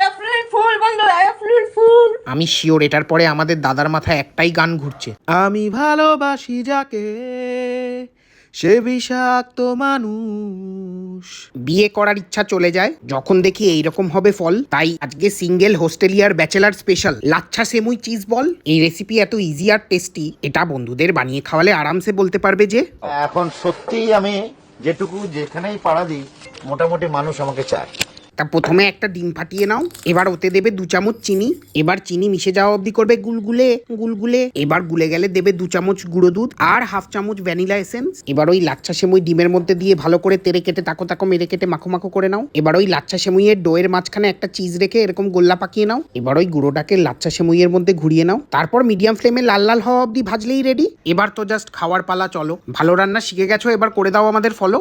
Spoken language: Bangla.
এপ্রিল ফুল বন্ধু, এপ্রিল ফুল। আমি শিওর এটার পরে আমাদের দাদার মাথায় একটাই গান ঘুরছে, আমি ভালোবাসি যাকে সে বিষাক্ত মানুষ। বিয়ে করার ইচ্ছা চলে যায় যখন দেখি এইরকম হবে ফল। তাই আজকে single hostelier bachelor special lachha semai cheese ball. এই রেসিপি এত ইজি আর টেস্টি, এটা বন্ধুদের বানিয়ে খাওয়ালে আরামসে বলতে পারবে যে এখন সত্যিই আমি যেটুকু যেখানেই পাড়া দিই মোটামুটি মানুষ আমাকে চায়। তা প্রথমে একটা ডিম ফাটিয়ে নাও, এবার ওতে দেবে 2 চামচ চিনি। এবার চিনি মিশে যাওয়া অবধি করবে গুলগুলে গুলগুলে। এবার গুলে গেলে দেবে 2 চামচ গুঁড়ো দুধ আর 1/2 চামচ ভ্যানিলা এসেন্স। এবার ওই লাচ্ছা সেমুই ডিমের মধ্যে দিয়ে ভালো করে তেড়ে কেটে তাকো তাকো মেরে কেটে মাখো মাখো করে নাও। এবার ওই লাচ্ছা সেমুইয়ের ডোয়ের মাঝখানে একটা চিজ রেখে এরকম গোল্লা পাকিয়ে নাও। এবার ওই গুঁড়োটাকে লাচ্ছা সেমুইয়ের মধ্যে ঘুরিয়ে নাও, তারপর মিডিয়াম ফ্লেমে লাল লাল হওয়া অবধি ভাজলেই রেডি। এবার তো জাস্ট খাওয়ার পালা, চলো। ভালো রান্না শিখে গেছো, এবার করে দাও আমাদের ফলো।